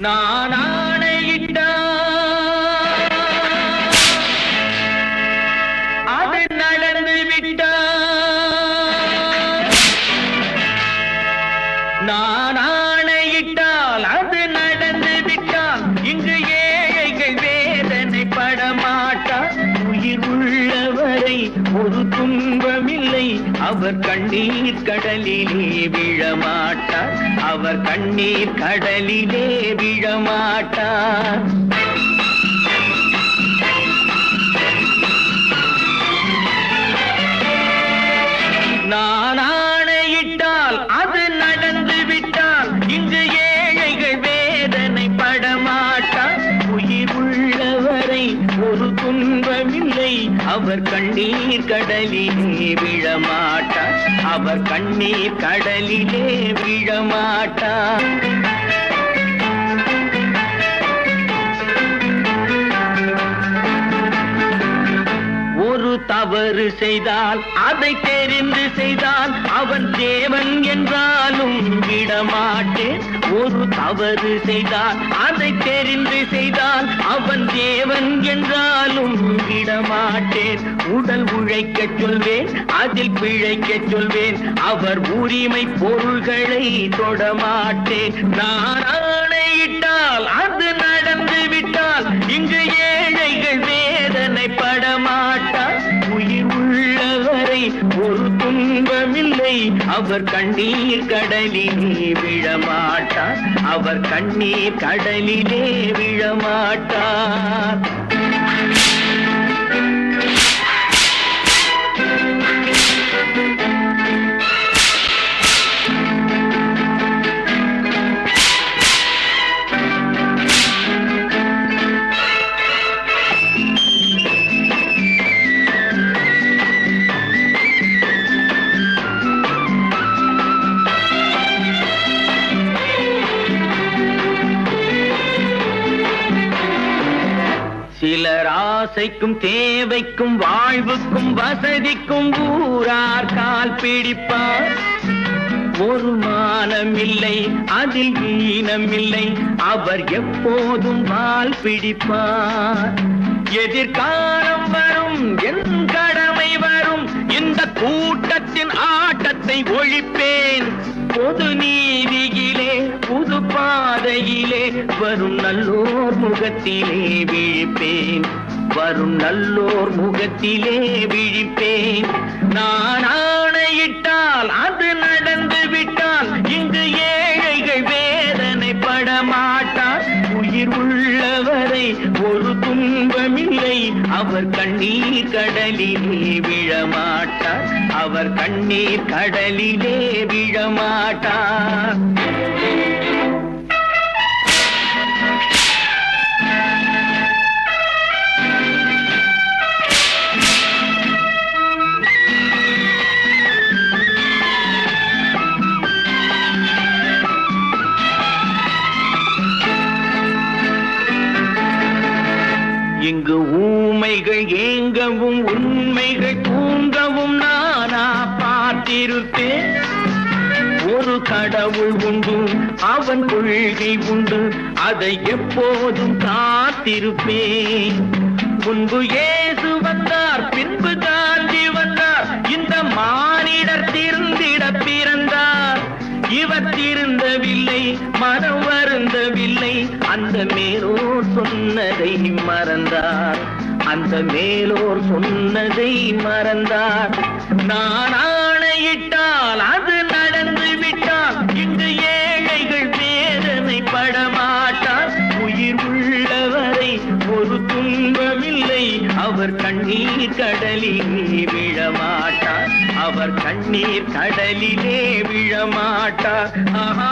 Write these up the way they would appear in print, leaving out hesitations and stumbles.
நான் ஆணையிட்டா அது நடந்து விட்டா நான் ஆணையிட்டால் அது நடந்து விட்டால் இங்கு ஏழைகள் வேதனை படமாட்டார். உயிர் உள்ளவரை ஒரு துன்பமில்லை, அவர் கண்ணீர் கடலிலே விழமாட்டார். அவர் கண்ணீர் கடலிலே விழமாட்டார். நான் ஆணையிட்டால் அது நடந்து விட்டால் இங்கு ஏழைகள் வேதனை படமாட்டார். உயிர் உள்ளவரை ஒரு துன்பமில்லை, அவர் கண்ணீர் கடலிலே விழமாட்டார். அவர் கண்ணீர் கடலிலே விழமாட்டார். ஒரு தவறு செய்தால் அதை தெரிந்து செய்தால் அவன் தேவன் என்றாலும் விடமாட்டேன். ஒரு தவறு செய்தால் அதை தெரிந்து செய்தால் அவன் தேவன் என்றாலும் விடமாட்டேன். உடல் உழைக்கச் சொல்வேன், அதில் பிழைக்கச் சொல்வேன், அவர் உரிமை பொருள்களை தொடமாட்டேன். நான் ஆணையிட்டால் அது நடந்து விட்டால் இங்கு ஏழைகள் வேதனை படமாட்டார். உயிர் உள்ளவரை ஒரு துன்பமில்லை, அவர் கண்ணீர் கடலிலே விழமாட்டார். அவர் கண்ணீர் கடலிலே விழமாட்டார். சிலர் ஆசைக்கும் தேவைக்கும் வாழ்வுக்கும் வசதிக்கும் ஊரார் கால் பிடிப்பார். ஒரு மானமில்லை, அதில் ஈனமில்லை, அவர் எப்போதும் வால் பிடிப்பார். எதிர்காலம் வரும், என் கடமை வரும், இந்த கூட்டத்தின் ஆட்டத்தை ஒழிப்பேன். பொது நீதியிலே புது பாதையிலே வரும் நல்லோர் முகத்திலே விழிப்பேன். வரும் நல்லோர் முகத்திலே விழிப்பேன். நான் ஆணையிட்டால் அது நடந்து விட்டால் இங்கு ஏழைகள் வேதனை படமாட்டார். உயிர் உள்ளவரை ஒரு துன்பமில்லை, அவர் கண்ணீர் கடலிலே விழமாட்டார். அவர் கண்ணீர் கடலிலே விழமாட்டார். இங்கு ஊமைகள் ஏங்கவும் உண்மைகள் தூங்கவும் நானா பார்த்திருப்பேன். ஒரு கடவுள் உண்டு, அவன் கொள்கை உண்டு, அதை எப்போதும் காத்திருப்பேன். முன்பு இயேசு வந்தார், பின்பு காந்தி வந்தார், இந்த மானிடர் திருந்திட பிறந்தார். இவர் திருந்தவில்லை, மனம் வருந்தவில்லை, அந்த மேலோர் சொன்னதை மறந்தார். அந்த மேலோர் சொன்னதை மறந்தார். நான் ஆணையிட்டால் அது நடந்து விட்டால் இங்கு ஏழைகள் வேதனை படமாட்டார். உயிர் உள்ளவரை ஒரு துன்பமில்லை, அவர் கண்ணீர் கடலிலே விழமாட்டார். அவர் கண்ணீர் கடலிலே விழமாட்டார். ஆஹா.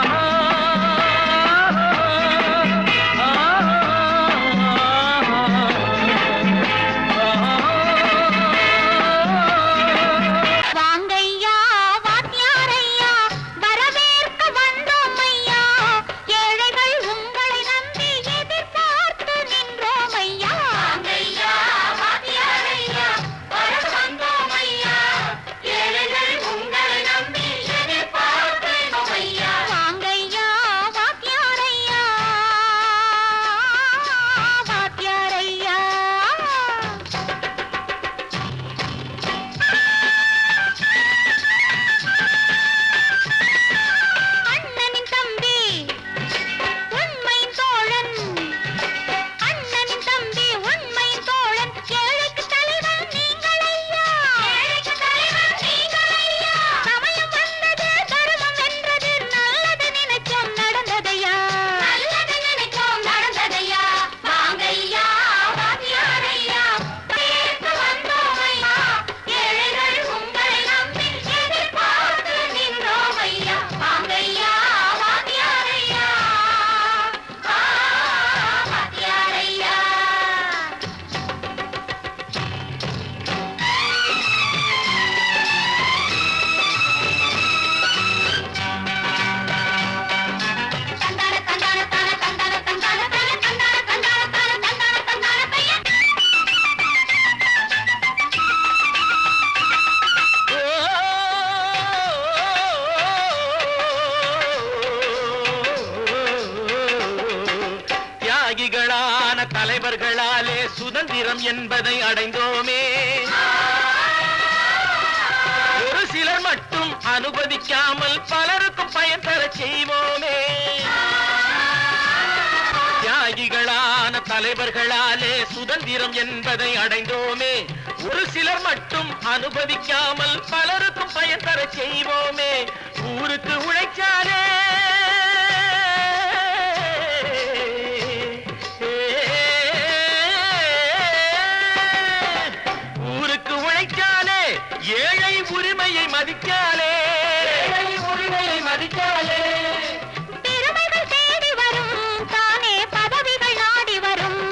வாங்கையா தியாகிகளான தலைவர்களாலே சுதந்திரம் என்பதை அடைந்தோமே. ஒரு சிலர் மட்டும் அனுமதிக்காமல் பலருக்கும் பயன் தர செய்வோமே. தியாகிகளான தலைவர்களாலே சுதந்திரம் என்பதை அடைந்தோமே. ஒரு சிலர் மட்டும் அனுமதிக்காமல் பலருக்கும் பயன் தர செய்வோமே. ஊருக்கு உழைச்சாலே ஏழை உரிமையை மதிக்காலே, உரிமையை மதிக்காலே. பெருமைகள் தேடி வரும் தானே பதவிகள் நாடி வரும்.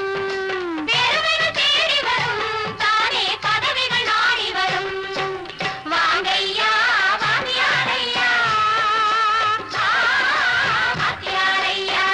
பெருமைகள் தேடி வரும் தானே பதவிகள் நாடி வரும். வாங்கையா வாங்கியாரையா வாங்கியாரையா.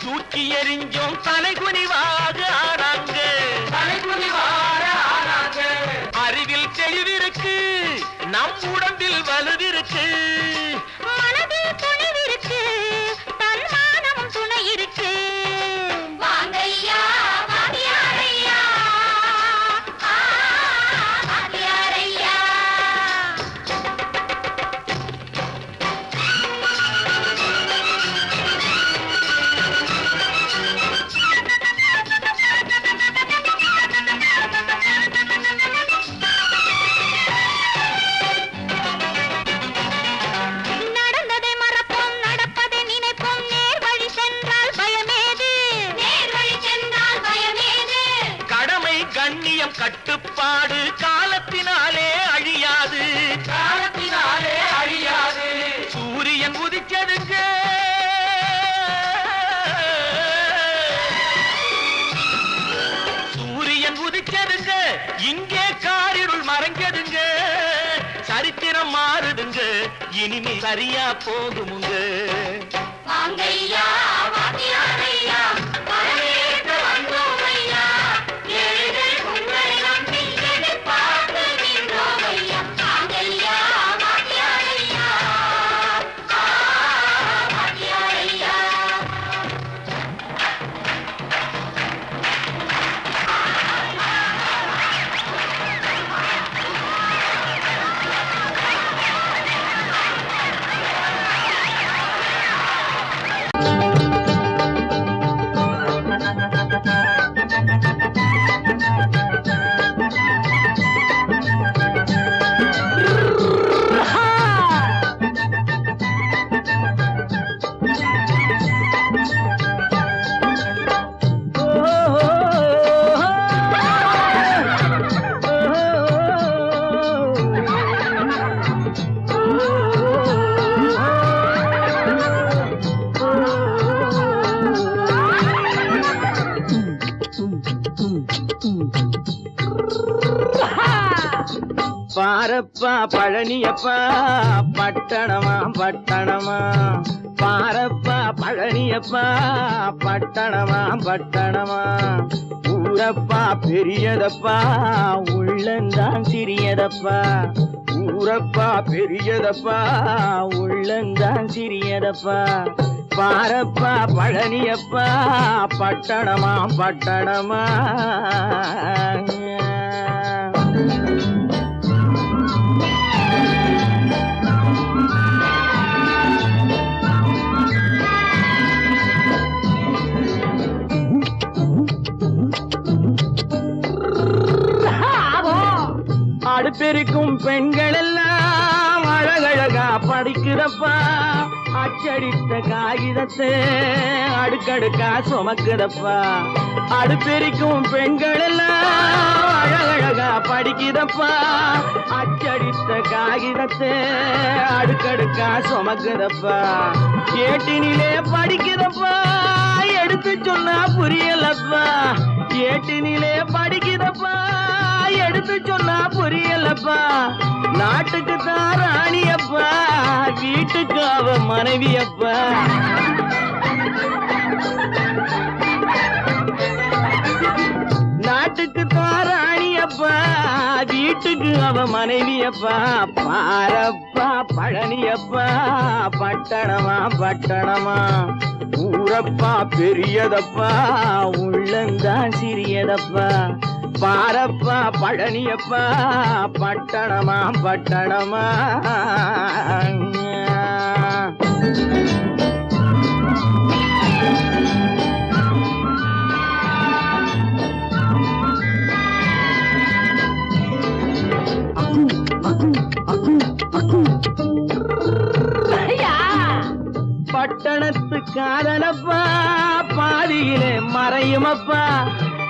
தூக்கி எறிஞ்சோம் தலைகுனிவாக ஆனாங்க. அறிவில் தெளிவிருக்கு, நம் உடம்பில் வலுவிருக்கு, மனதில் துணிவிருக்கு, தன்மானமும் துணை இருக்கு. வாங்கையா வாங்கியாரையா வாங்கியாரையா. கண்ணியம் கட்டுப்பாடு காலத்தினாலே அழியாது, காலத்தினாலே அழியாது. சூரியன் உதிச்சதுங்க, சூரியன் உதிச்சதுங்க, இங்கே காரிருள் மறைஞ்சதுங்க. சரித்திரம் மாறுதுங்க, இனிமே சரியா போகுமுங்க. வாங்கையா வாங்கியாரையா வரவேற்க வந்தோமையா. பாரப்பா பழனியப்பா பட்டணமா பட்டணமா. பாரப்பா பழனியப்பா பட்டணமா பட்டணமா. ஊரப்பா பெரியதப்பா உள்ளந்தான் சிறியதப்பா. ஊரப்பா பெரியதப்பா உள்ளந்தான் சிறியதப்பா. பாரப்பா பழனியப்பா பட்டணமா பட்டணமா. அடுப்பெருக்கும் பெண்கள் எல்லாம் அழகழகா படிக்கிறப்பா. அச்சடித்த காகிதத்தை அடுக்கடுக்கா சுமக்குதப்பா. அடுப்பெருக்கும் பெண்கள் எல்லாம் அழகழகா படிக்கிறப்பா. அச்சடித்த காகிதத்தை அடுக்கடுக்கா சுமக்குதப்பா. ஏட்டினிலே படிக்கிறப்பா, எடுத்து சொன்னா புரியலப்பா. ஏட்டினிலே படிக்கிறப்பா, எடுத்து சொன்னா புரியலப்பா நாட்டுக்கு தான் ராணியப்பா வீட்டுக்கு அவ மனைவியப்பா நாட்டுக்கு தான் ராணியப்பா வீட்டுக்கு அவ மனைவியப்பா பாரப்பா பழனியப்பா பட்டணமா பட்டணமா ஊரப்பா பெரியதப்பா உள்ளந்தான் சிறியதப்பா பாரப்பா பழனியப்பா பட்டணமா பட்டணமா பட்டணத்து காதலப்பா பாதியிலே மறையுமப்பா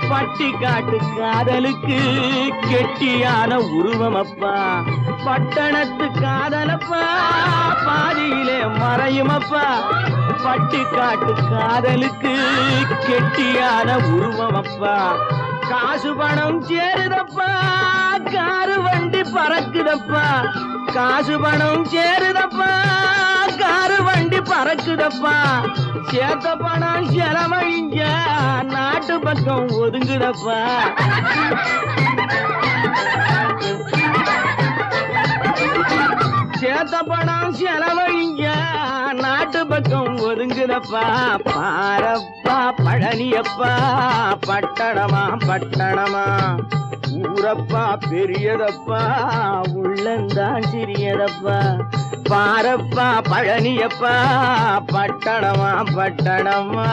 பட்டி காட்டு காதலுக்கு கெட்டியான உருவமப்பா பட்டணத்து காதலப்பா பாதியிலே மறையுமப்பா பட்டி காட்டு காதலுக்கு கெட்டியான உருவமப்பா காசு பணம் சேருதப்பா காரு வண்டி பறக்குதப்பா காசு பணம் சேருதப்பா காரு வண்டி பறக்குதப்பா சேத்த பணம் செலவழிஞ்ச நாட்டு பக்கம் ஒதுங்குதப்பா சேத்த பணம் செலவழிஞ்ச நாட்டு பக்கம் ஒதுங்குதப்பா பாரப்பா பழனியப்பா பட்டணமா பட்டணமா ஊரப்பா பெரியதப்பா உள்ளந்தான் சிறியதப்பா பாரப்பா பழனியப்பா பட்டணமா பட்டணமா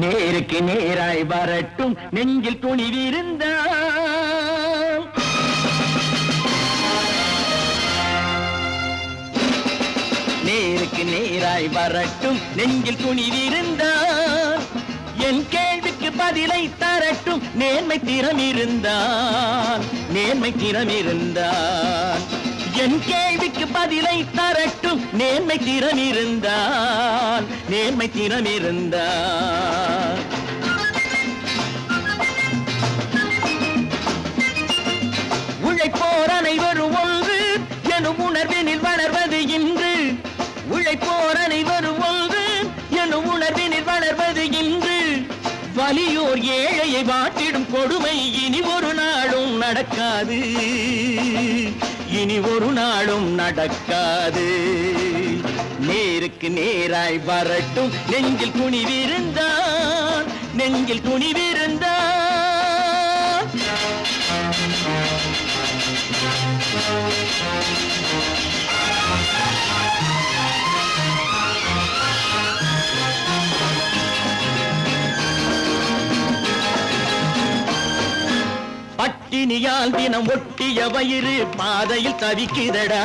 நேருக்கு நேராய் வரட்டும் நெஞ்சில் துணிவிருந்தான் நேருக்கு நேராய் வரட்டும் நெஞ்சில் துணிவிருந்தான் என் கேள்விக்கு பதிலை தரட்டும் நேர்மை திறமிருந்தான் நேர்மை திறமிருந்தான் என் கேள்விக்கு பதிலை தரட்டும் நேர்மை திறமிருந்தான் நேர்மை திறமிருந்தான் உழைப்போர் அனைவரும் ஒன்று எனும் உணர்வினில் வளர்வது இன்று உழைப்போர் அனைவரும் ஒன்று எனும் உணர்வினில் வளர்வது இன்று வலியோர் ஏழையை வாட்டிடும் கொடுமை இனி ஒரு நாளும் நடக்காது இனி ஒரு நாளும் நடக்காது நேருக்கு நேராய் வரட்டும் நெஞ்சில் துணிவிருந்தான் நெஞ்சில் துணிவிருந்தான் பட்டினியால் தினம் ஒட்டிய வயிறு பாதையில் தவிக்குதடா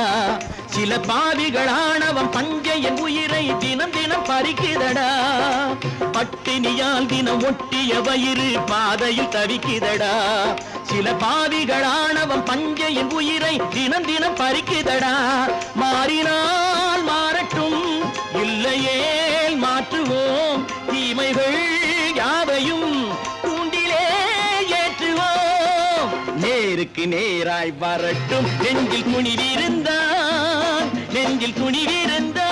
சில பாவிகளானவன் பஞ்சையின் உயிரை தினம் தினம் பறிக்குதடா பட்டினியால் தினம் ஒட்டிய வயிறு பாதையில் தவிக்குதடா சில பாவிகளானவன் பஞ்சையின் உயிரை தினம் தினம் பறிக்குதடா மாறினால் மாறட்டும் இல்லையே மாற்றுவோம் தீமைகள் யாவையும் தூண்டிலே ஏற்றுவோம் நேருக்கு நேராய் வரட்டும் நெஞ்சில் துணிவிருந்தான் நெஞ்சில் துணிவிருந்தான்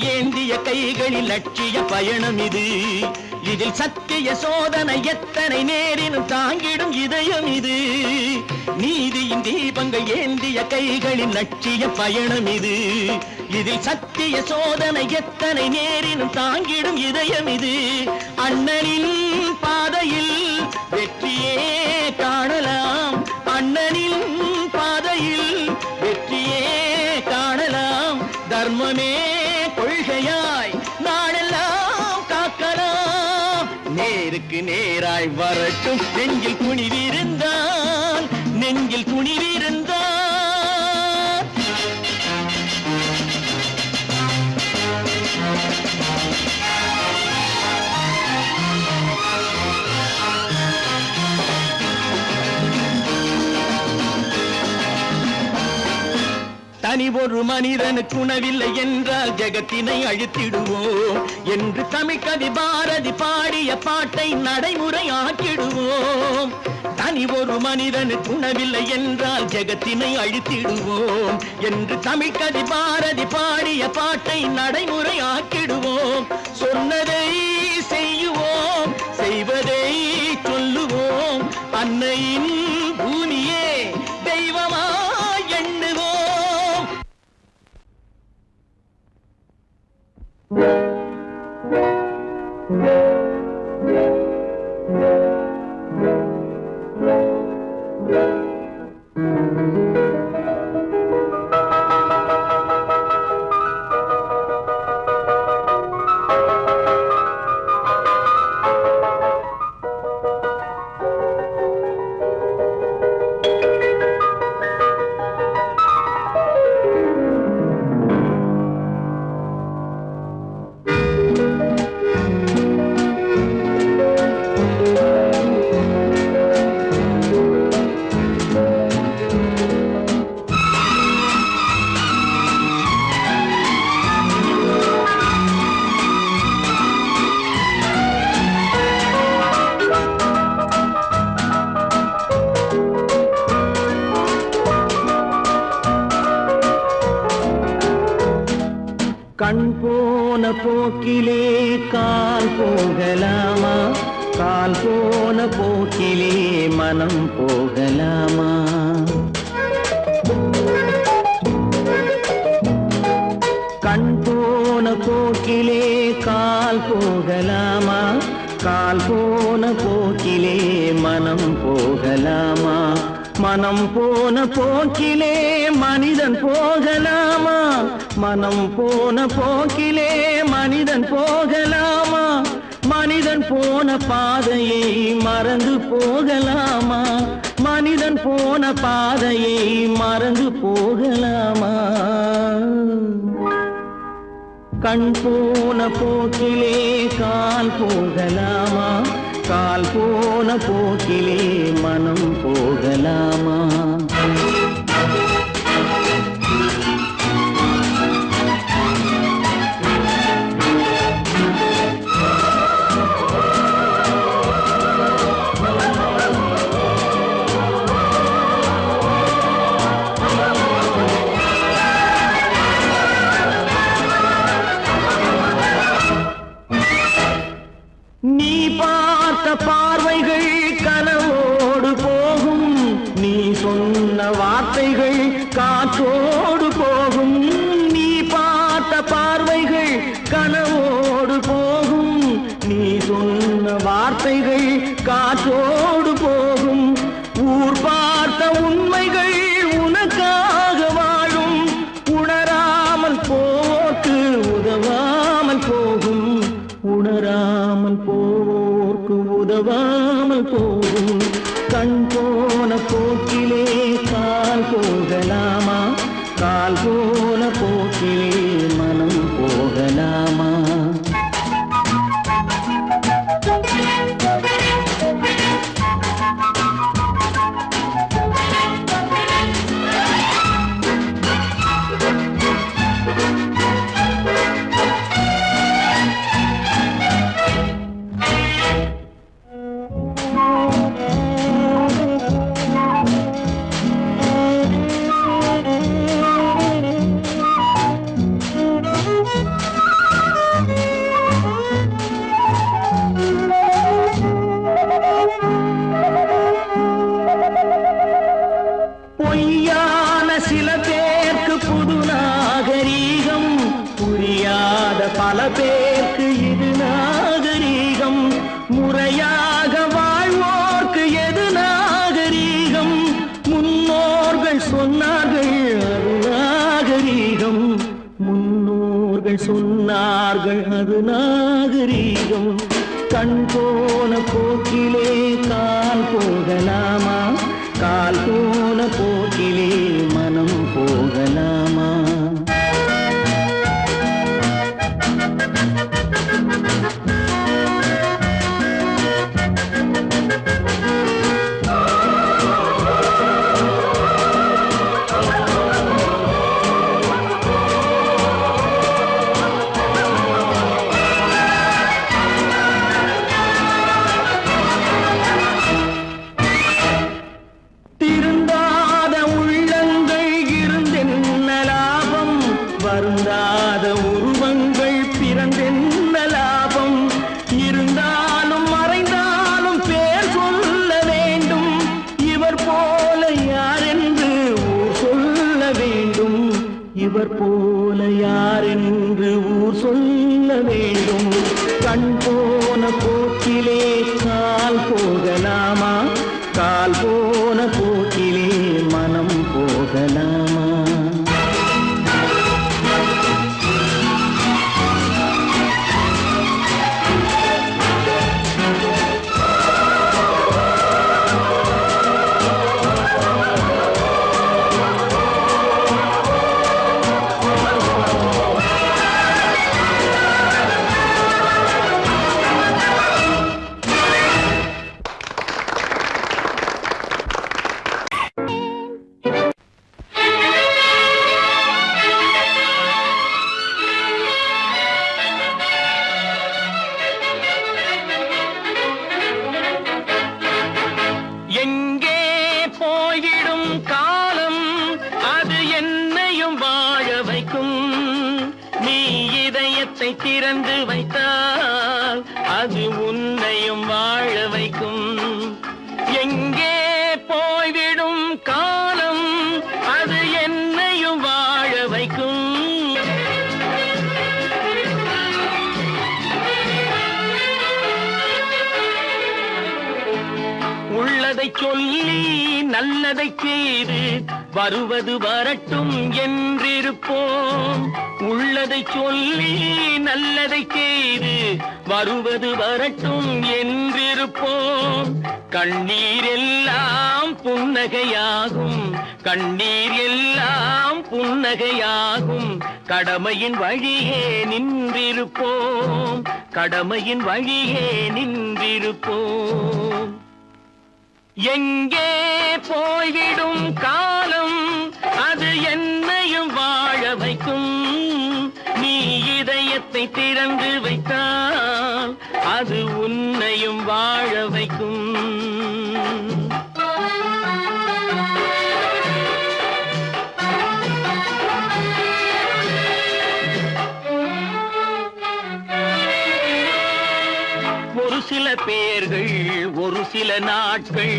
ஏந்திய கைகளில் லட்சிய பயணம் இது இதில் சத்திய சோதனை எத்தனை நேரினும் தாங்கிடும் இதயம் இது நீதியின் தீபங்கள் ஏந்திய கைகளில் லட்சிய பயணம் இது இதில் சத்திய சோதனை எத்தனை நேரினும் தாங்கிடும் இதயம் இது அண்ணனின் பாதையில் வெற்றியே காணலாம் அண்ணனின் பாதையில் வெற்றியே காணலாம் தர்மமே கொள்கையாய் நாடெல்லாம் காக்கலாம் நேருக்கு நேராய் வரட்டும் நெஞ்சில் துணிவிருந்தான் நெஞ்சில் துணிவிருந்தான் தனி ஒரு மனிதனுக்கு உணவில்லை என்றால் ஜெகத்தினை அழித்திடுவோம் என்று தமிழ்கவி பாரதி பாடிய பாட்டை நடைமுறையாக்கிடுவோம் தனி ஒரு மனிதனுக்கு உணவில்லை என்றால் ஜெகத்தினை அழித்திடுவோம் என்று தமிழ்கவி பாரதி பாடிய பாட்டை நடைமுறையாக்கிடுவோம் சொன்னதை செய்யுவோம் செய்வதை சொல்லுவோம் அன்னையின் பூமியே தெய்வமா எண்ணுவோம் கண் போன போக்கிலே கால் போகலாமா கால் போன போக்கிலே மனம் போகலாமா கண் போன போக்கிலே கால் போகலாமா கால் போன போக்கிலே மனம் போகலாமா மனம் போன போக்கிலே மனிதன் போகலாமா மனம் போன போக்கிலே மனிதன் போகலாமா மனிதன் போன பாதையை மறந்து போகலாமா மனிதன் போன பாதையை மறந்து போகலாமா கண் போன போக்கிலே கால் போகலாமா கால் போன போக்கிலே மனம் போகலாமா நீ பார்த்த பார்வைகள் கனவோடு போகும் நீ சொன்ன வார்த்தைகள் காற்றோடு போகும் நீ பார்த்த பார்வைகள் கனவோடு போகும் நீ சொன்ன வார்த்தைகள் காற்றோடு போகும் ஊர் பார்த்த உண்மைகள் உனக்காக வாழும் உணராமல் போக்கு உதவாமல் போகும் உணராமல் போவோர்க்கு உதவாமல் போகும் கண் போன போக்கிலே கால் போகலாமா கால் போன போக்கிலே மனம் போகலாமா மக்கள் சொன்னார்கள் அது நாகரீகம். கண் போன போக்கிலே கால் போகலாமா, கால் போன போக்கிலே மனம் போகலாமா? வருந்தாத உருவங்கள் பிறந்தென்ன லாபம்? இருந்தாலும் மறைந்தாலும் பேர் சொல்ல வேண்டும். இவர் போல யாரென்று ஊர் சொல்ல வேண்டும். இவர் போல யாரென்று ஊர் சொல்ல வேண்டும். கண் போன போக்கிலே கால் போகலாமா, கால் போன போக்கிலே மனம் போகலாமா? எங்கே போய்விடும் காலம் அது என்னையும் வாழ வைக்கும். நீ இதயத்தை திறந்து வைத்தால் அது உன்னையும் வாழ வைக்கும். எங்கே போய்விடும் காலம் அது என்னையும் வாழ வைக்கும். உள்ளதை சொல்லி நல்லதை செய்து வருவது வரட்டும் என்றிருப்போம். உள்ளதை சொல்லி நல்லதை செய்து வருவது வரட்டும் என்றிருப்போம். கண்ணீர் எல்லாம் புன்னகையாகும், கண்ணீர் எல்லாம் புன்னகையாகும். கடமையின் வழியே நின்றிருப்போம், கடமையின் வழியே நின்றிருப்போம். எங்கே போய்விடும் காலம் அது என்னையும் வாழ வைக்கும். நீ இதயத்தை திறந்து வைத்தால் அது உன்னையும் வாழ வைக்கும். ஒரு சில பேர்கள் ஒரு சில நாட்கள்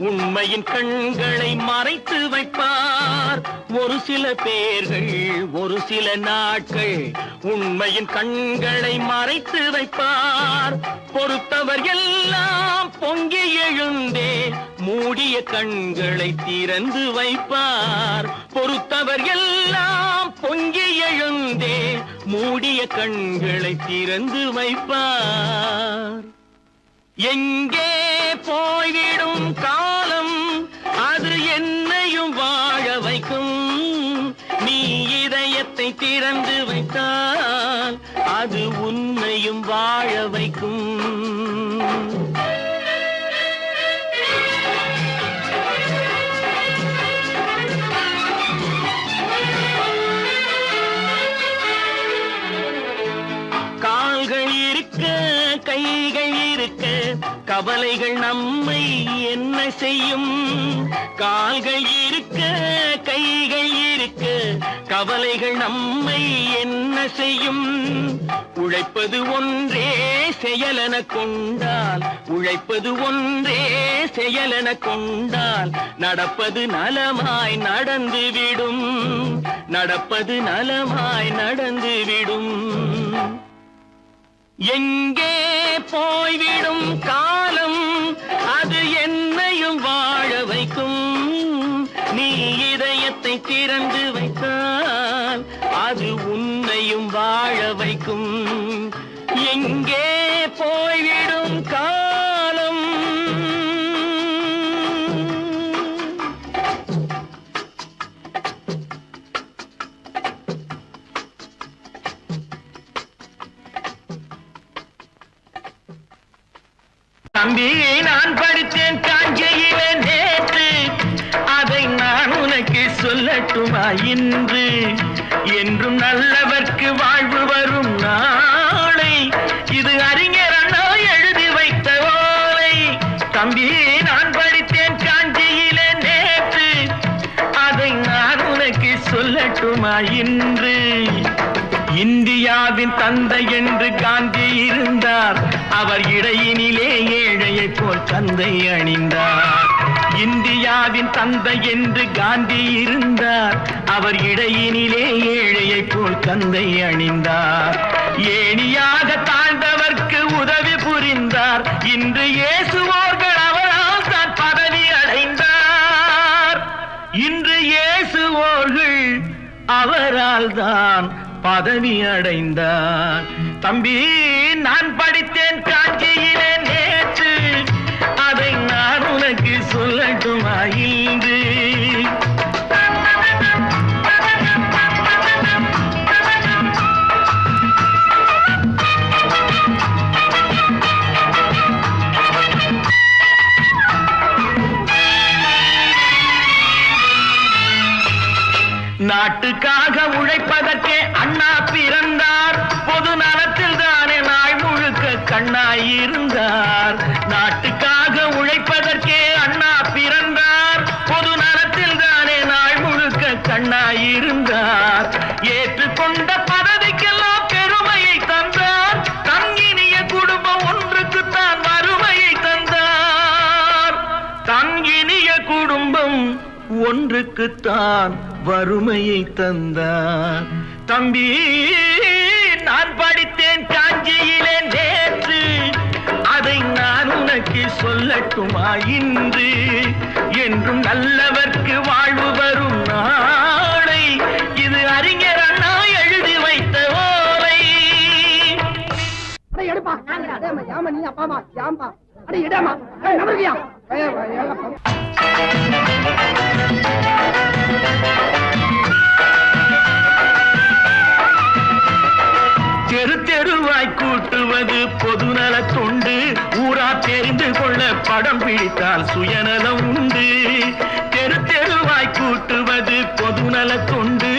உண்மையின் கண்களை மறைத்து வைப்பார். ஒரு சில பேர்கள் ஒரு சில நாட்கள் உண்மையின் கண்களை மறைத்து வைப்பார். பொறுத்தவர் எல்லாம் பொங்கி எழுந்தே மூடிய கண்களை திறந்து வைப்பார். பொறுத்தவர் எல்லாம் பொங்கி எழுந்தே மூடிய கண்களை திறந்து வைப்பார். எங்கே போய்விடும் காலம் அது என்னையும் வாழ வைக்கும். நீ இதயத்தை திறந்து வைத்தால் அது உன்னையும் வாழ வைக்கும். கால்கள் இருக்க கைகள் இருக்க கவலைகள் நம்மை என்ன செய்யும்? கால்கள் இருக்க கைகள் இருக்க கவலைகள் நம்மை என்ன செய்யும்? உழைப்பது ஒன்றே செயலென கொண்டால், உழைப்பது ஒன்றே செயலென கொண்டால் நடப்பது நலமாய் நடந்துவிடும், நடப்பது நலமாய் நடந்துவிடும். எங்கே போய்விடும் காலம் அது என்னையும் வாழ வைக்கும். நீ இதயத்தை கண்ணை திறந்து வைத்தால் அது உன்னையும் வாழ வைக்கும். எங்கே போய்விடும் காலம்? தம்பி, நான் படித்தேன் காஞ்சியிலே நேற்று, அதை நான் உனக்கு சொல்லட்டுமா இன்று? என்றும் நல்லவர்க்கு வாழ்வு வரும் நாளை, இது அறிஞர் அண்ணா எழுதி வைத்த ஓலை. தம்பி, நான் படித்தேன் காஞ்சியிலே நேற்று, அதை நான் உனக்கு சொல்லட்டுமா இன்று? இந்தியாவின் தந்தை என்று காந்தி இருந்தார், அவர் இடையினிலே ஏழையை போல் தந்தை அணிந்தார். இந்தியாவின் தந்தை என்று காந்தி இருந்தார், அவர் இடையினிலே ஏழையை போல் தந்தை அணிந்தார். ஏணியாக தாழ்ந்தவர்க்கு உதவி புரிந்தார், இன்று இயேசுவோர்கள் அவரால் தான் பதவி அடைந்தார். இன்று இயேசுவோர்கள் அவரால் தான் பதவி அடைந்தார். தம்பி, நான் படித்தேன் காஞ்சியிலே நேற்று, அதை நான் உனக்கு சொல்லட்டுமா இன்று? நாட்டுக்காக உழைப்பதற்கே அண்ணா பிறந்தார், பொது நலத்தில் தானே நாள் முழுக்க கண்ணாயிருந்தார். நாட்டுக்காக உழைப்பதற்கே அண்ணா பிறந்தார், பொது நலத்தில் தானே நாள் முழுக்க கண்ணாயிருந்தார். ஏற்றுக்கொண்ட பதவிக்கெல்லாம் பெருமையை தந்தார், தங்கினிய குடும்பம் ஒன்றுக்குத்தான் வறுமையை தந்தார். தங்கினிய குடும்பம் ஒன்றுக்குத்தான் வறுமையை தந்தார். தம்பி, நான் படித்தேன் காஞ்சியிலே நேற்று, அதை நான் உனக்கு சொல்லட்டுமா இன்று? என்றும் நல்லவர்க்கு வாழ்வு வரும் நாளை, இது அறிஞர் அண்ணா எழுதி வைத்த ஓலை. தெரு தெருவாய் கூட்டுவது பொதுநல தொண்டு, ஊரா தெரிந்து கொள்ள படம் பிடித்தால் சுயநலம் உண்டு. தெரு தெருவாய் கூட்டுவது பொதுநல தொண்டு,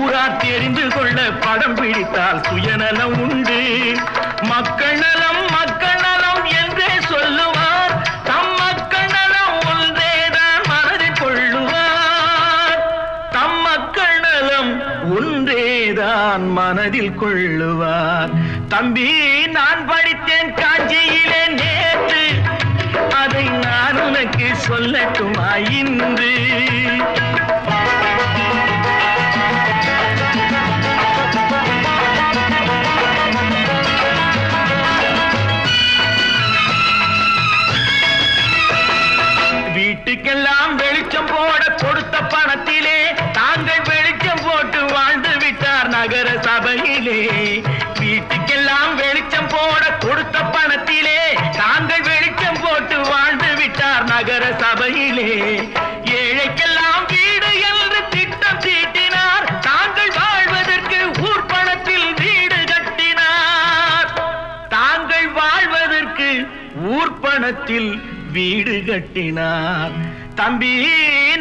ஊரா தெரிந்து கொள்ள படம் பிடித்தால் சுயநலம் உண்டு. மக்கள் நலம் மக்கள் நலம் என்றே சொல்லுவார், தம் மக்கள் நலம் ஒன்றேதான் மனதில் கொள்ளுவார். தம் மக்கள் நலம் ஒன்றேதான் மனதில் கொள்ளுவார். தம்பி, நான் படித்தேன் காஞ்சியிலே நேற்று, அதை நான் உனக்கு சொல்லட்டுமா இன்று? வீட்டுக்கெல்லாம் வெளிச்சம் போட கொடுத்த பணத்திலே தாங்கள் வெளிச்சம் போட்டு வாழ்ந்து விட்டார் நகர சபையிலே. வீட்டுக்கெல்லாம் வெளிச்சம் போட கொடுத்த பணத்திலே தாங்கள் வெளிச்சம் போட்டு வாழ்ந்து விட்டார் நகர சபையிலே. ஏழைக்கெல்லாம் வீடு என்று திட்டம் தீட்டினார், தாங்கள் வாழ்வதற்கு ஊர் பணத்தில் வீடு கட்டினார். தாங்கள் வாழ்வதற்கு ஊர் பணத்தில் வீடு கட்டினார். தம்பி,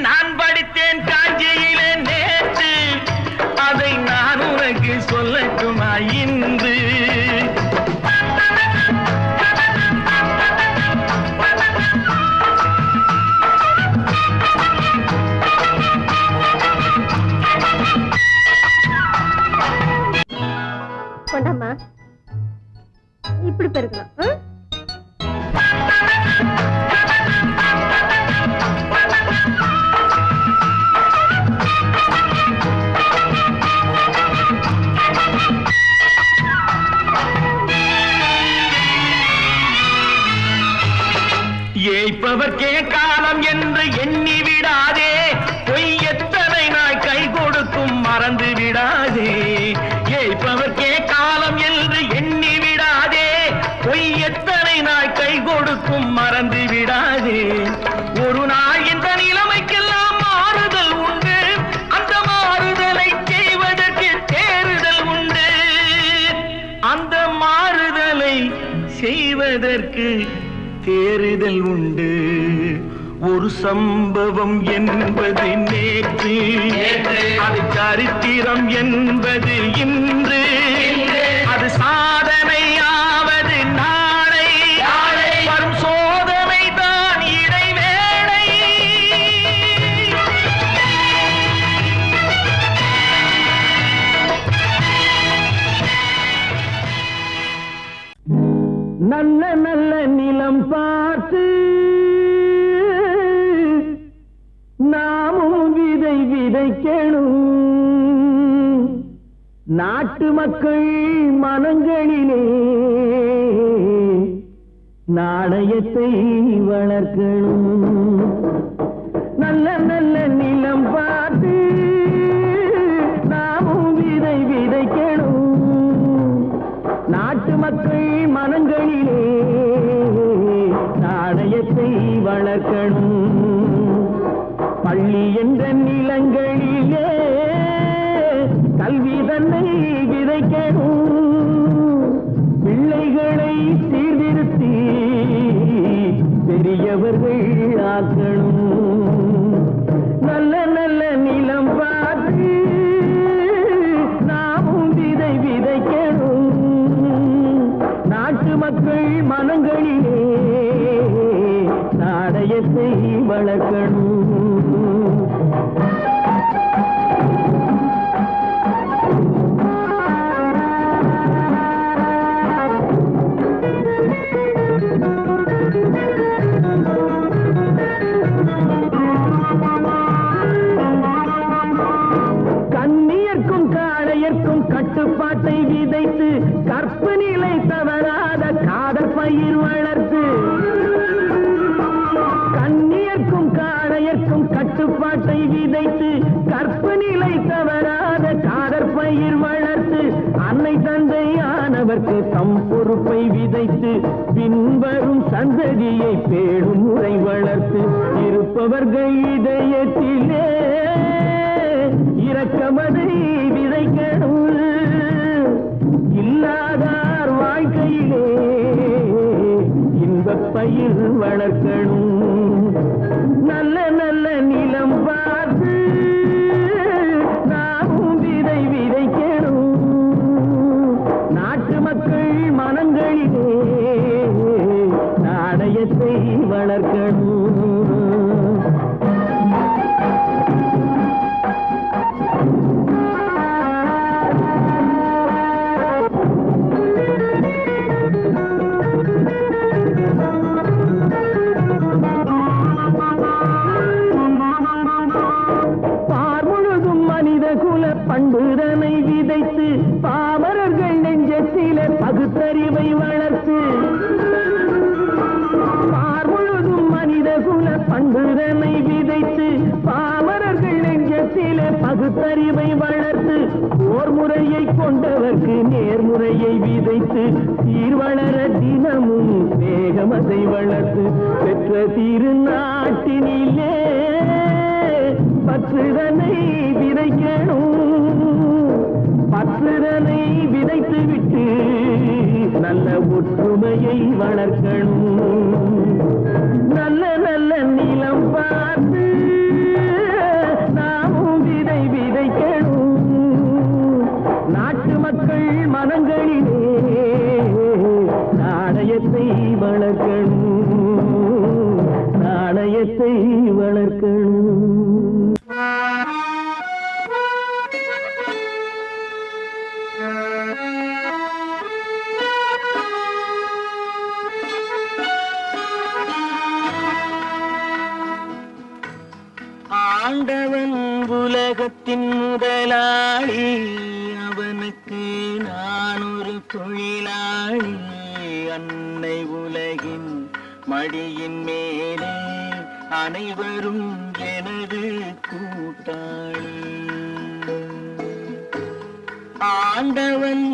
நான் படித்தேன் காஞ்சியிலே நேற்று, அதை நான் உனக்கு சொல்லட்டுமா இன்று? கொண்டாம்மா, இப்படி பெருக்கலாம். ஏய்ப்பவர்க்கே காலம் என்று எண்ணி விடாதே, பொய் எத்தனை நாள் தேறுதல் உண்டு. ஒரு சம்பவம் என்பது நேற்று, அது சரித்திரம் என்பது இன்று, அது சாதனையாவது நாளை, வரும் சோதனை தான் இடைவேளை. நல்ல நல்ல நிலம் பார்த்து நாமும் விதை விதைக்கணும். நாட்டு மக்கள் மனங்களிலே நாணயத்தை வளர்க்கணும். நல்ல நல்ல நிலம் பார்த்து நாமும் விதை விதைக்கணும். நாட்டு மக்கள் மனங்களிலே நாணயத்தை வளர்க்கணும். பள்ளி என்ற நிலங்களிலே கல்வி தன்னை விதைக்கணும். பிள்ளைகளை சீர்திருத்தி பெரியவர்கள் ஆக்கணும். நல்ல நல்ல நிலம் பார்த்து நாமும் விதை விதைக்கணும். நாட்டு மக்கள் மனங்களிலே நாணயத்தை வளர்க்கணும். கண்ணியர்க்கும் காளையர்க்கும் கட்டுப்பாட்டை விதைத்து கற்பு நிலை தவறாத காதல் பயிர் வளர்த்து. கண்ணியர்க்கும் காளையர்க்கும் கட்டுப்பாட்டை விதைத்து கற்பு நிலை தவறாத காதல் பயிர் வளர்த்து. அன்னை தந்தையானவர்க்கு தம் பொறுப்பை விதைத்து பின்வரும் சந்ததியை பேடும் முறை வளர்த்து. இருப்பவர்கள் இதயத்திலே இரக்கமதை விதைக்கணும். இல்லாதார் வாழ்க்கையிலே இன்பப் பயிர் வளர்க்கணும். நல்ல நல்ல நிலம் பார்த்து நாமும் விதை விதைக்கணும். நாட்டு மக்கள் மனங்களிலே நாணயத்தை வளர்க்கணும். பண்புதனை விதைத்து பாமரர்கள் நெஞ்சத்திலே பகுத்தறிவை வளர்த்து. பார்முழுதும் மனித குல பண்புதனை விதைத்து பாமரர்கள் நெஞ்சத்திலே பகுத்தறிவை வளர்த்து. போர் முறையை கொண்டவர்க்கு நேர்முறையை விதைத்து சீர்வளர தினமும் வேகமதை வளர்த்து. பெற்ற திருநாட்டினிலே பற்றுதனை விதைக்கணும். பற்றுதனை விதைத்து விட்டு நல்ல ஒற்றுமையை வளர்க்கணும். நல்ல நல்ல நிலம் பார்த்து நாமும் விதை விதைக்கணும். நாட்டு மக்கள் மனங்களிலே நாணயத்தை வளர்க்கணும். நாணயத்தை வளர்க்கணும். ஆண்டவன் உலகத்தின் முதலாளி, அவனுக்கு நான் ஒரு தொழிலாளி. அன்னை உலகின் மடியின் மேலே அனைவரும் எனது கூட்டாளி. ஆண்டவன்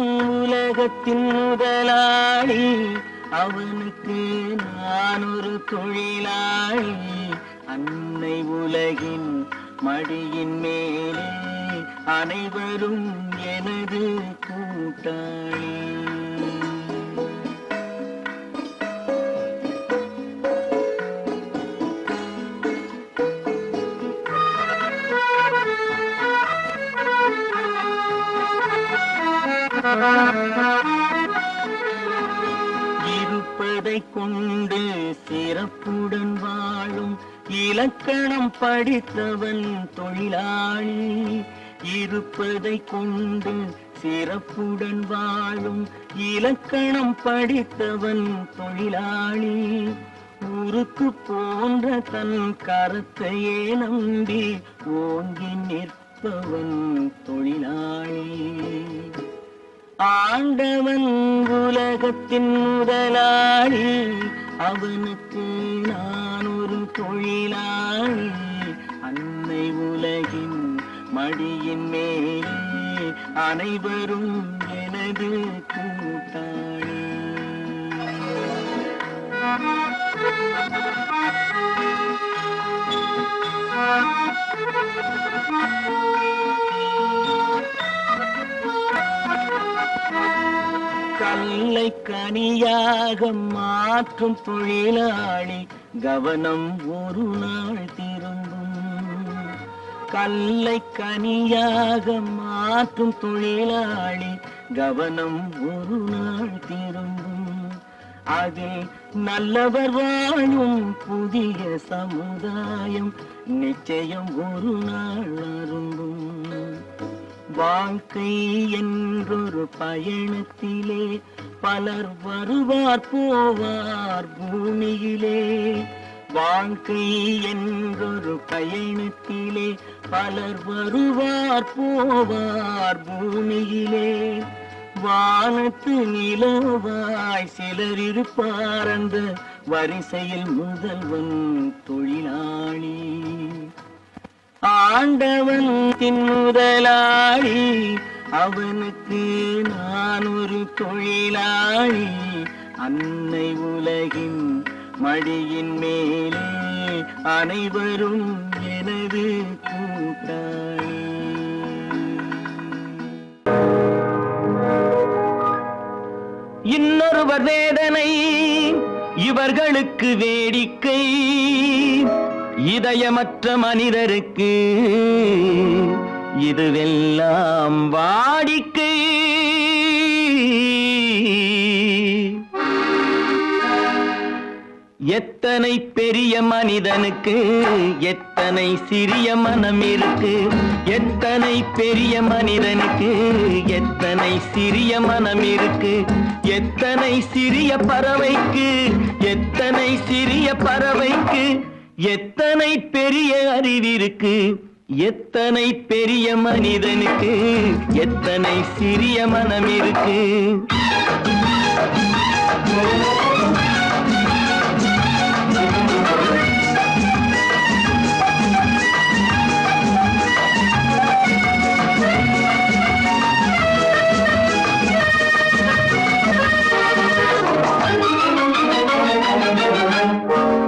உலகத்தின் முதலாளி, அவனுக்கு நான் ஒரு தொழிலாளி. அன்னை உலகின் மடியின் மேலே அனைவரும் எனது கூட்டாளி. இருப்பதை கொண்டு சிறப்புடன் வாழும் இலக்கணம் படித்தவன் தொழிலாளி. இருப்பதை கொண்டு சிறப்புடன் வாழும் இலக்கணம் படித்தவன் தொழிலாளி. ஊருக்கு போன்ற தன் கருத்தையே நம்பி ஓங்கி நிற்பவன் தொழிலாளி. ஆண்டவன் உலகத்தின் முதலாளி, அவனுக்கு நான் ஒரு தொழிலாளி. அன்னை உலகின் மடியின் மேலே அனைவரும் எனது கூட்டாளி. கல்லை கனியாக மாற்றும் தொழிலாளி, கவனம் ஒரு நாள் திரும்பும். கல்லை கனியாக மாற்றும் தொழிலாளி, கவனம் ஒரு நாள் திரும்பும். அதில் நல்லவர் வாழும் புதிய சமுதாயம் நிச்சயம் ஒரு நாள் அரும்பும். வாழ்க்கை என்றொரு பயணத்திலே பலர் வருவார் போவார் பூமியிலே. வாழ்க்கை என்றொரு பயணத்திலே பலர் வருவார் போவார் பூமியிலே. வானத்து நிலவாய் சிலர் இருப்பார் அந்த வரிசையில் முதல்வன் தொழிலாளி. ஆண்டவன் முதலாளி, அவனுக்கு நான் ஒரு தொழிலாளி. அன்னை உலகின் மடியின் மேலே அனைவரும் எனது கூட்டாளி. இன்னொருவர் வேதனை இவர்களுக்கு வேடிக்கை, இதயமற்ற மனிதருக்கு இதுவெல்லாம் வாடிக்கை. எத்தனை பெரிய மனிதனுக்கு எத்தனை சிறிய மனம் இருக்கு. எத்தனை பெரிய மனிதனுக்கு எத்தனை சிறிய மனம் இருக்கு. எத்தனை சிறிய பறவைக்கு எத்தனை சிறிய பறவைக்கு எத்தனை பெரிய அறிவிருக்கு. எத்தனை பெரிய மனிதனுக்கு எத்தனை சிறிய மனம் இருக்கு.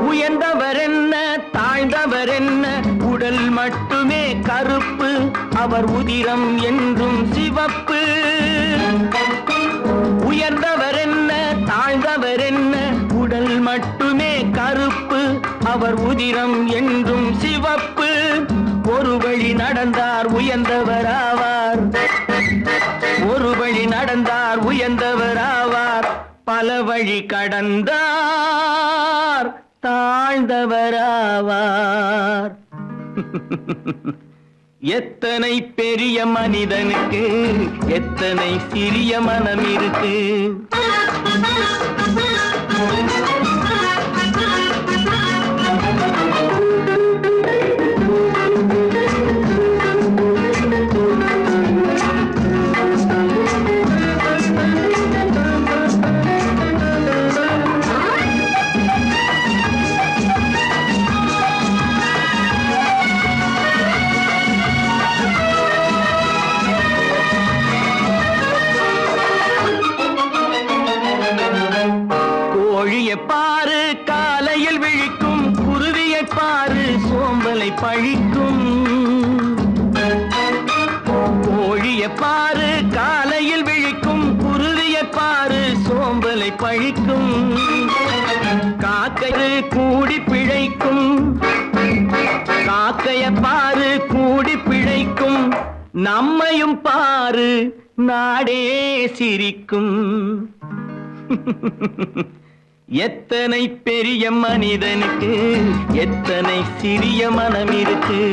உயர்ந்தவர் என்ன தாழ்ந்தவர் என்ன, உடல் மட்டுமே கருப்பு, அவர் உதிரம் என்றும் சிவப்பு. உயர்ந்தவர் என்ன தாழ்ந்தவர் என்ன, உடல் மட்டுமே கருப்பு, அவர் உதிரம் என்றும் சிவப்பு. ஒரு வழி நடந்தார் உயர்ந்தவர் ஆவார், ஒரு வழி நடந்தார் உயர்ந்தவர் ஆவார். பல வழி கடந்தார் தாழ்ந்தவராவார். எத்தனை பெரிய மனிதனுக்கு எத்தனை சிறிய மனம் இருக்கு. பாரு காலையில் விழிக்கும் குருவியை பாரு சோம்பலை பழிக்கும். கோழியை பாரு காலையில் விழிக்கும் குருவியை பாரு சோம்பலை பழிக்கும். காக்கை கூடி பிழைக்கும், காக்கைய பாரு கூடி பிழைக்கும். நம்மையும் பாரு நாடே சிரிக்கும். எத்தனை பெரிய மனிதனுக்கு எத்தனை சிறிய மனம் இருக்கு.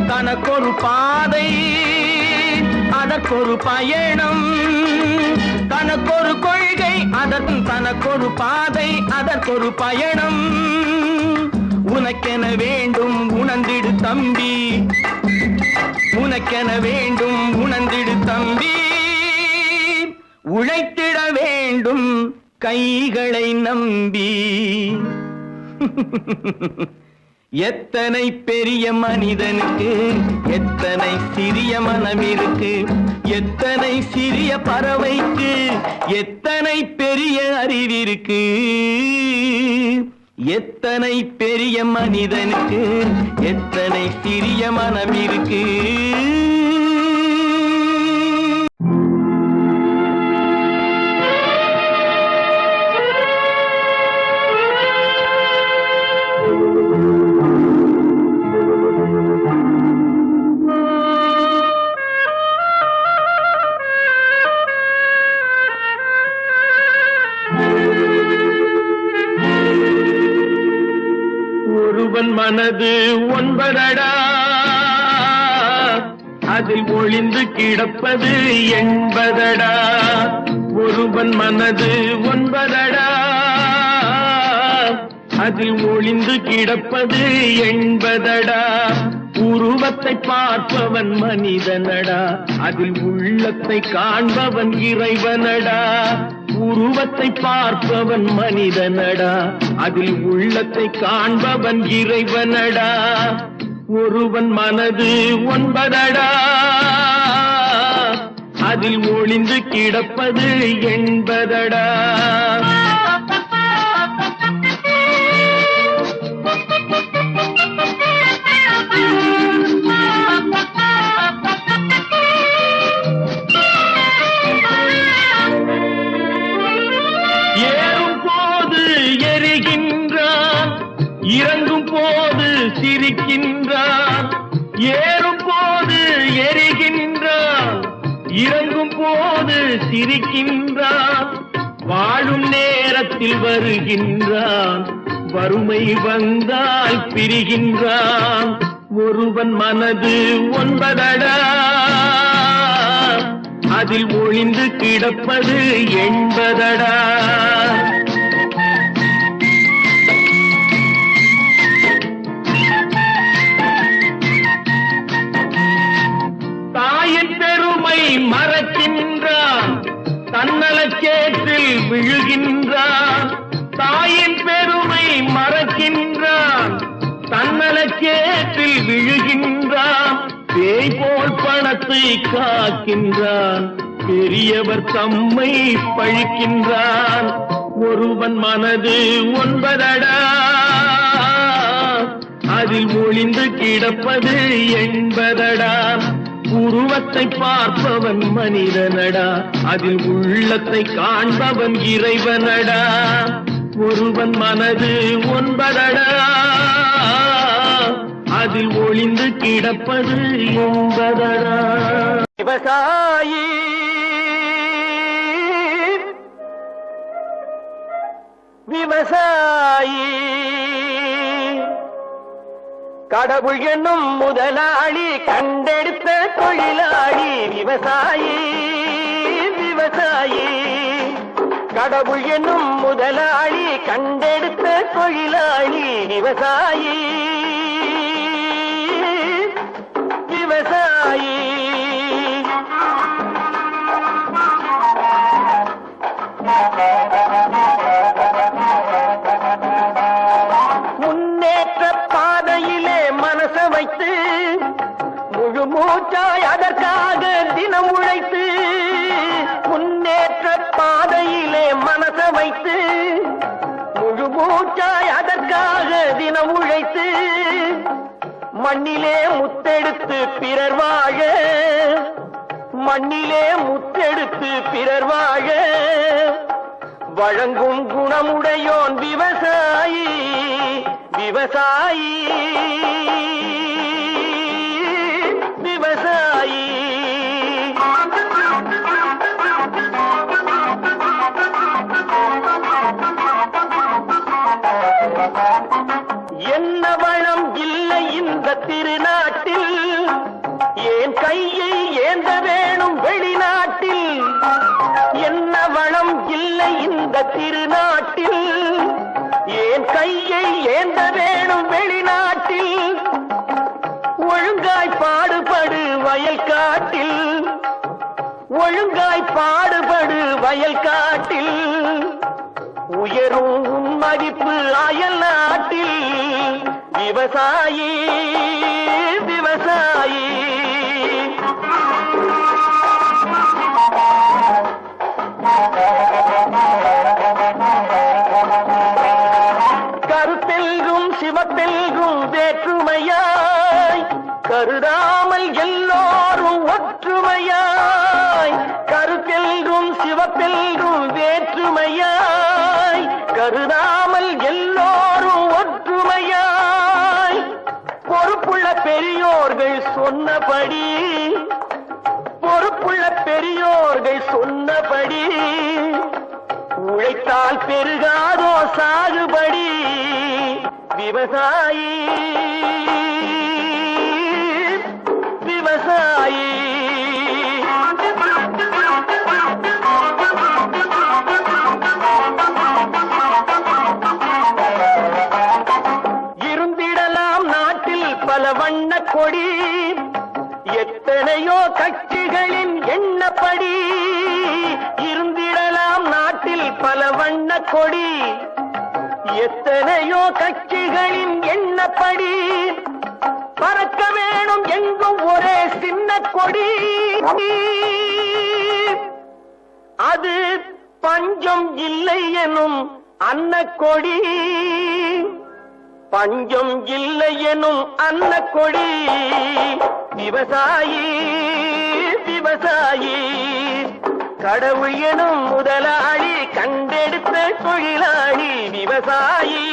தனக்கொரு பாதை அதற்கொரு பயணம். தனக்கொரு கொள்கை தனக்கொரு பாதை அதற்கொரு பயணம். உனக்கென வேண்டும் உணர்ந்திடு தம்பி, உனக்கென வேண்டும் உணர்ந்திடு தம்பி. உழைத்திட வேண்டும் கைகளை நம்பி. எத்தனை பெரிய மனிதனுக்கு எத்தனை சிறிய மனம் இருக்கு. எத்தனை சிறிய பறவைக்கு எத்தனை பெரிய அறிவிருக்கு. எத்தனை பெரிய மனிதனுக்கு எத்தனை சிறிய மனம் இருக்கு. ஒருவன் மனது ஒன்பதடா, அதில் ஒளிந்து கிடப்பது எண்பதடா. ஒருவன் மனது ஒன்பதடா, அதில் ஒளிந்து கிடப்பது எண்பதடா. உருவத்தை பார்ப்பவன் மனிதனடா, அதில் உள்ளத்தை காண்பவன் இறைவனடா. உருவத்தை பார்ப்பவன் மனிதனடா, அதில் உள்ளத்தை காண்பவன் இறைவனடா. ஒருவன் மனது ஒன்பதடா, அதில் ஒளிந்து கிடப்பது எண்பதடா. இறங்கும் போது சிரிக்கின்றான், ஏறும் போது எரிகின்றான். இறங்கும் போது சிரிக்கின்றான், வாழும் நேரத்தில் வருகின்றான். வறுமை வந்தால் பிரிகின்றான். ஒருவன் மனது ஒன்பதடா, அதில் ஒளிந்து கிடப்பது எண்பதடா. மறக்கின்றான், தன்னலச்சேற்றில் விழுகின்றான். தாயின் பெருமை மறக்கின்றான், தன்னலச்சேற்றில் விழுகின்றான். பேய் போல் பணத்தை காக்கின்றான், பெரியவர் தம்மை பழிக்கின்றான். ஒருவன் மனது ஒன்பதடா, அதில் ஒளிந்து கிடப்பது எண்பதடா. உருவத்தை பார்ப்பவன் மனிதனடா, அதில் உள்ளத்தை காண்பவன் இறைவனடா. ஒருவன் மனது ஒன்பதடா, அதில் ஒளிந்து கிடப்பது எண்பதடா. விவசாயி விவசாயி கடவுள் என்னும் முதலாளி கண்டெடுத்த தொழிலாளி. விவசாயி விவசாயி கடவுள் என்னும் முதலாளி கண்டெடுத்த தொழிலாளி. விவசாயி விவசாயி முன்னேற்ற பாதையிலே மனச வைத்து முழு மூச்சாய் அதற்காக தின தினம் உழைத்து முன்னேற்ற பாதையிலே மனச வைத்து முழு மூச்சாய் அதற்காக தினம் உழைத்து மண்ணிலே முத்தெடுத்து பிறர் வாழ மண்ணிலே முத்தெடுத்து பிறர் வாழ வழங்கும் குணமுடையோன் விவசாயி விவசாயி விவசாயி என்ன வளம் இல்லை இந்த திருநாட்டில் ஏன் கையை ஏந்த வேணும் வெளிநாட்டில் என்ன வளம் இல்லை இந்த திருநாட்டில் ஏன் கையை ஏந்த வேணும் வெளிநாட்டில் ஒழுங்காய் பாடுபடு வயல் காட்டில் ஒழுங்காய் பாடுபடு வயல் காட்டில் உயரும் உன் மதிப்பு அயல் நாட்டில் விவசாயி விவசாயி கருத்தெல்கும் சிவத்தெல்கும் வேற்றுமையாய் கருதாமல் எல்லோரும் ஒற்றுமையாய் கருத்தெல்கும் சிவத்தெல்கும் வேற்றுமையாய் கருதாமல் எல்லோரும் ஒற்றுமையாய் பொறுப்புள்ள பெரியோர்கள் சொன்னபடி பொறுப்புள்ள பெரியோர்கள் சொன்னபடி உழைத்தால் பெருகாதோ சாகுபடி விவசாயி விவசாயி இருந்திடலாம் நாட்டில் பல வண்ண கொடி எத்தனையோ கட்சிகளின் எண்ணப்படி இருந்திடலாம் நாட்டில் பல வண்ண கொடி எத்தனையோ கட்சிகளின் எண்ணப்படி பறக்க வேணும் எங்கும் ஒரே சின்ன கொடி அது பஞ்சம் இல்லை எனும் அன்னக்கொடி பஞ்சம் இல்லை எனும் அன்னக்கொடி விவசாயி விவசாயி கடவுள் எனும் முதலாளி கண்டெடுத்த தொழிலாளி விவசாயி